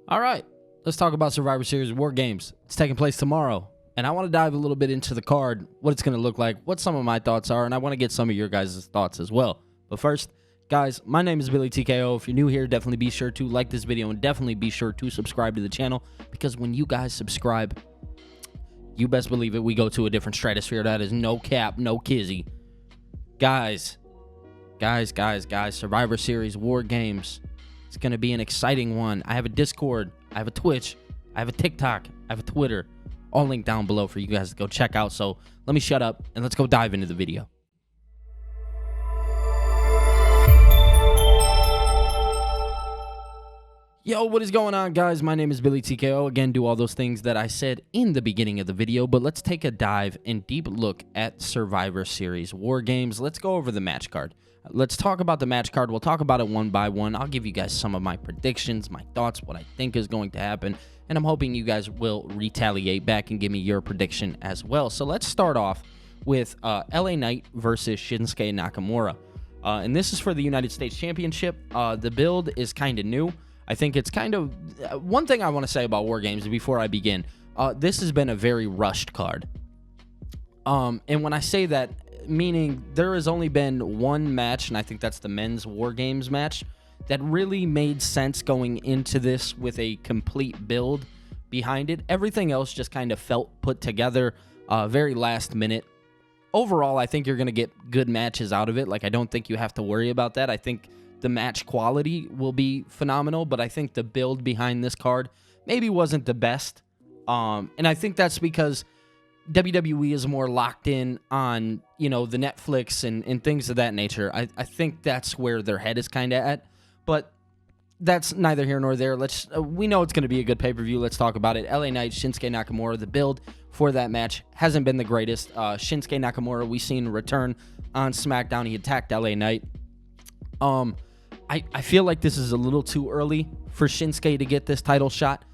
All right, let's talk about Survivor Series WarGames. It's taking place tomorrow, and I want to dive a little bit into the card, what it's going to look like, what some of my thoughts are, and I want to get some of your guys' thoughts as well. But first, guys, my name is Billy TKO. If you're new here, definitely be sure to like this video and definitely be sure to subscribe to the channel, because when you guys subscribe, you best believe it, we go to a different stratosphere. That is no cap, no kizzy. Guys, Survivor Series WarGames. It's going to be an exciting one. I have a Discord, I have a Twitch, I have a TikTok, I have a Twitter, all linked down below for you guys to go check out. So let me shut up and let's go dive into the video. Yo, what is going on, guys? My name is Billy TKO. Again, do all those things that I said in the beginning of the video, but let's take a dive and deep look at Survivor Series WarGames. Let's go over the match card. Let's talk about the match card. We'll talk about it one by one. I'll give you guys some of my predictions, my thoughts, what I think is going to happen, and I'm hoping you guys will retaliate back and give me your prediction as well. So let's start off with LA Knight versus Shinsuke Nakamura. And this is for the United States Championship. The build is kind of new. I think it's kind of... one thing I want to say about WarGames before I begin, this has been a very rushed card. And when I say that, meaning there has only been one match, and I think that's the men's WarGames match, that really made sense going into this with a complete build behind it. Everything else just kind of felt put together very last minute. Overall, I think you're going to get good matches out of it. Like, I don't think you have to worry about that. I think the match quality will be phenomenal, but I think the build behind this card maybe wasn't the best. And I think that's because WWE is more locked in on, you know, the Netflix and things of that nature. I think that's where their head is kind of at, but that's neither here nor there. We know it's going to be a good pay-per-view. Let's talk about it. LA Knight, Shinsuke Nakamura. The build for that match hasn't been the greatest. Shinsuke Nakamura, we've seen return on SmackDown. He attacked LA Knight. I feel like this is a little too early for Shinsuke to get this title shot.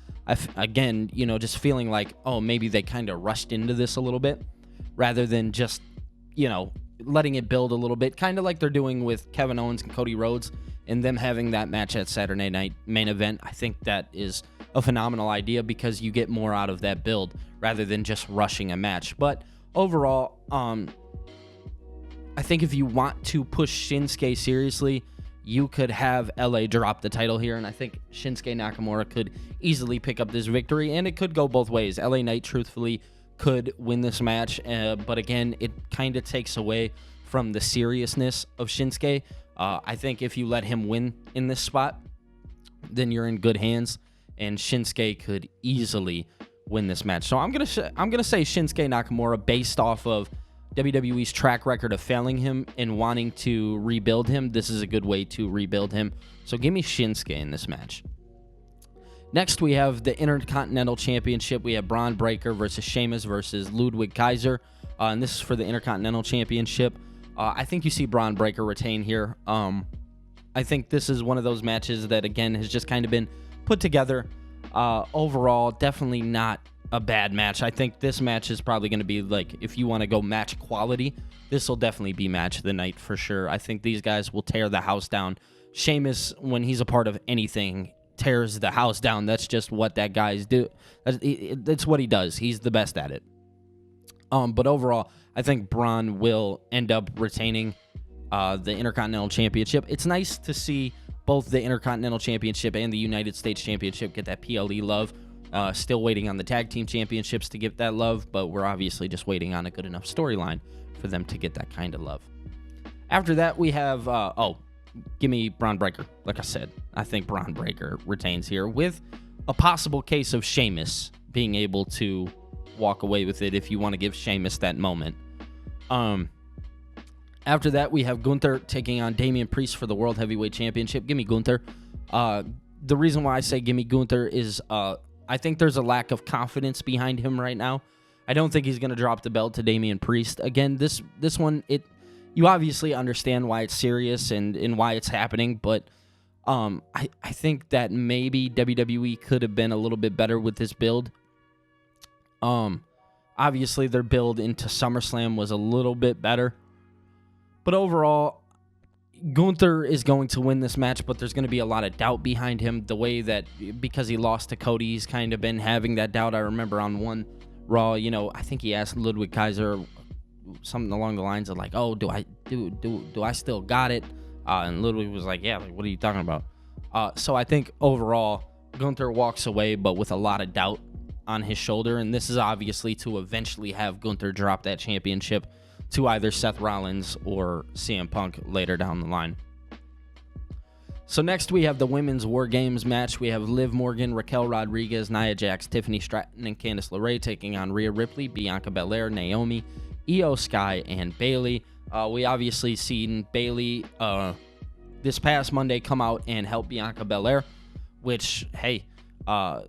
Again, you know, just feeling like, oh, maybe they kind of rushed into this a little bit rather than just, you know, letting it build a little bit, kind of like they're doing with Kevin Owens and Cody Rhodes and them having that match at Saturday Night Main Event. I think that is a phenomenal idea because you get more out of that build rather than just rushing a match. But overall, I think if you want to push Shinsuke seriously, you could have LA drop the title here, and I think Shinsuke Nakamura could easily pick up this victory, and it could go both ways. LA Knight, truthfully, could win this match, but again, it kind of takes away from the seriousness of Shinsuke. I think if you let him win in this spot, then you're in good hands, and Shinsuke could easily win this match. So I'm gonna say Shinsuke Nakamura based off of WWE's track record of failing him and wanting to rebuild him. This is a good way to rebuild him. So give me Shinsuke in this match. Next, we have the Intercontinental Championship. We have Braun Breaker versus Sheamus versus Ludwig Kaiser. And this is for the Intercontinental Championship. I think you see Braun Breaker retain here. I think this is one of those matches that, again, has just kind of been put together. Overall, definitely not a bad match. I think this match is probably going to be, like, if you want to go match quality, this will definitely be match of the night for sure. I think these guys will tear the house down. Sheamus, when he's a part of anything, tears the house down. That's just what that guy's do. That's what he does. He's the best at it. But overall, I think Braun will end up retaining the Intercontinental Championship. It's nice to see both the Intercontinental Championship and the United States Championship get that PLE love. Still waiting on the Tag Team Championships to get that love, but we're obviously just waiting on a good enough storyline for them to get that kind of love. After that, we have, give me Braun Breaker. Like I said, I think Braun Breaker retains here with a possible case of Sheamus being able to walk away with it if you want to give Sheamus that moment. After that, we have Gunther taking on Damian Priest for the World Heavyweight Championship. Give me Gunther. The reason why I say give me Gunther is I think there's a lack of confidence behind him right now. I don't think he's going to drop the belt to Damian Priest. Again, this one, you obviously understand why it's serious and why it's happening, but I think that maybe WWE could have been a little bit better with this build. Obviously, their build into SummerSlam was a little bit better, but overall, Gunther is going to win this match, but there's going to be a lot of doubt behind him. The way that, because he lost to Cody, he's kind of been having that doubt. I remember on one Raw, I think he asked Ludwig Kaiser something along the lines of like, "Oh, do I still got it?" And Ludwig was like, "Yeah, like, what are you talking about?" So I think overall, Gunther walks away, but with a lot of doubt on his shoulder, and this is obviously to eventually have Gunther drop that championship to either Seth Rollins or CM Punk later down the line. So next we have the women's War Games match. We have Liv Morgan, Raquel Rodriguez, Nia Jax, Tiffany Stratton, and Candice LeRae taking on Rhea Ripley, Bianca Belair, Naomi, Io Sky, and Bayley. We obviously seen Bayley this past Monday come out and help Bianca Belair, which, hey, I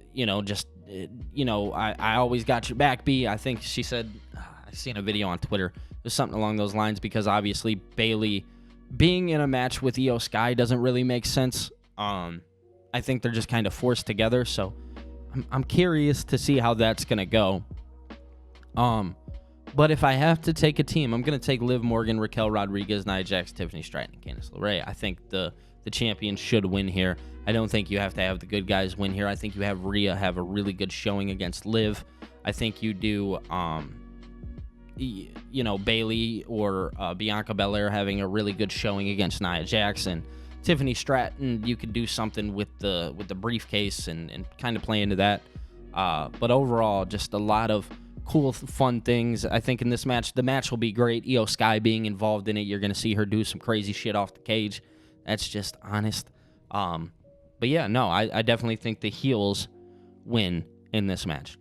always got your back, B. I think she said, I seen a video on Twitter, there's something along those lines, because obviously Bayley being in a match with Io Sky doesn't really make sense. I think they're just kind of forced together, so I'm curious to see how that's going to go. But if I have to take a team, I'm going to take Liv Morgan, Raquel Rodriguez, Nia Jax, Tiffany Stratton, and Candice LeRae. I think the champion should win here. I don't think you have to have the good guys win here. I think you have Rhea have a really good showing against Liv. I think you do, Bayley or Bianca Belair having a really good showing against Nia Jax. Tiffany Stratton, you could do something with the briefcase and kind of play into that. But overall, just a lot of cool, fun things. I think in this match, the match will be great. Io Sky being involved in it, you're going to see her do some crazy shit off the cage. That's just honest. But yeah, no, I definitely think the heels win in this match.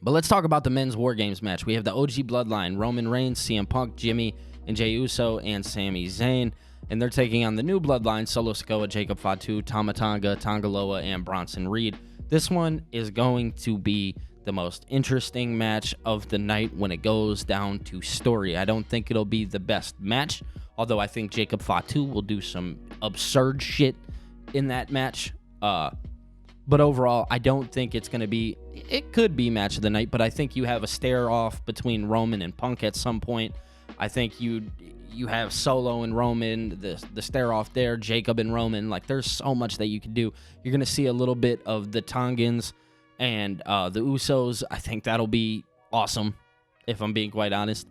But let's talk about the men's War Games match. We have the OG Bloodline, Roman Reigns, CM Punk, Jimmy and Jey Uso, and Sami Zayn. And they're taking on the new Bloodline, Solo Sikoa, Jacob Fatu, Tama Tonga, Tonga Loa, and Bronson Reed. This one is going to be the most interesting match of the night when it goes down to story. I don't think it'll be the best match, although I think Jacob Fatu will do some absurd shit in that match. But overall, I don't think it's going to be... It could be match of the night, but I think you have a stare-off between Roman and Punk at some point. I think you have Solo and Roman, the stare-off there, Jacob and Roman. Like, there's so much that you can do. You're going to see a little bit of the Tongans and the Usos. I think that'll be awesome, if I'm being quite honest.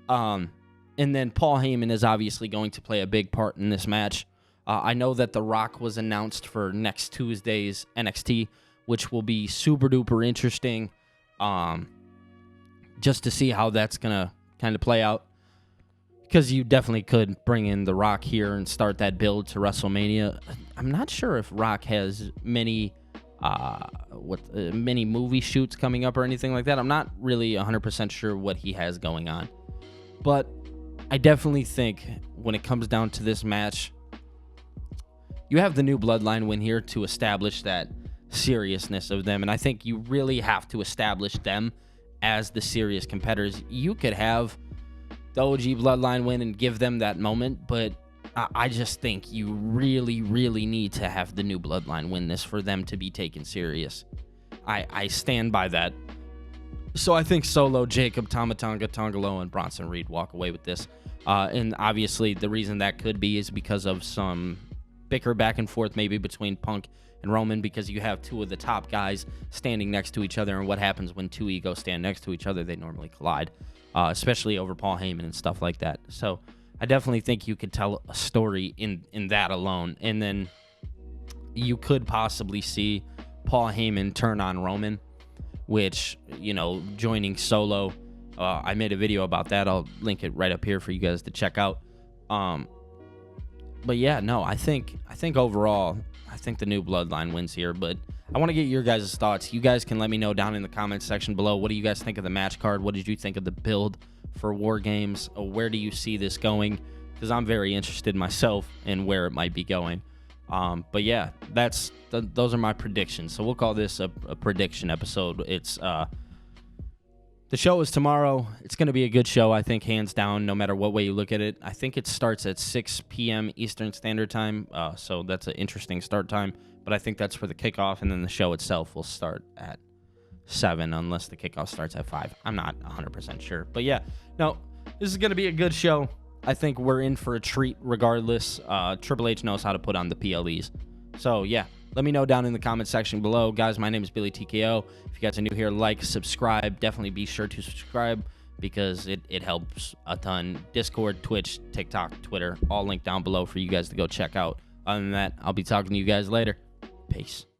And then Paul Heyman is obviously going to play a big part in this match. I know that The Rock was announced for next Tuesday's NXT, which will be super duper interesting, just to see how that's going to kind of play out. Because you definitely could bring in The Rock here and start that build to WrestleMania. I'm not sure if Rock has many movie shoots coming up or anything like that. I'm not really 100% sure what he has going on. But I definitely think when it comes down to this match, you have the new Bloodline win here to establish that seriousness of them. And I think you really have to establish them as the serious competitors. You could have the OG Bloodline win and give them that moment, but I just think you really, really need to have the new Bloodline win this for them to be taken serious. I stand by that. So I think Solo, Jacob, Tama Tonga, Tonga Loa, and Bronson Reed walk away with this. And obviously the reason that could be is because of some bicker back and forth maybe between Punk and Roman, because you have two of the top guys standing next to each other, and what happens when two egos stand next to each other? They normally collide, especially over Paul Heyman and stuff like that. So I definitely think you could tell a story in that alone, and then you could possibly see Paul Heyman turn on Roman, which, joining Solo. I made a video about that. I'll link it right up here for you guys to check out. But yeah, no, I think overall, I think the new Bloodline wins here, but I want to get your guys' thoughts. You guys can let me know down in the comments section below. What do you guys think of the match card? What did you think of the build for War Games? Where do you see this going? Because I'm very interested myself in where it might be going. But yeah, those are my predictions. So we'll call this a prediction episode. It's the show is tomorrow. It's going to be a good show, I think, hands down, no matter what way you look at it. I think it starts at 6 p.m. Eastern Standard Time, so that's an interesting start time. But I think that's for the kickoff, and then the show itself will start at 7, unless the kickoff starts at 5. I'm not 100% sure. But yeah, no, this is going to be a good show. I think we're in for a treat regardless. Triple H knows how to put on the PLEs. So, yeah, let me know down in the comment section below. Guys, my name is Billy TKO. If you guys are new here, like, subscribe. Definitely be sure to subscribe because it helps a ton. Discord, Twitch, TikTok, Twitter, all linked down below for you guys to go check out. Other than that, I'll be talking to you guys later. Peace.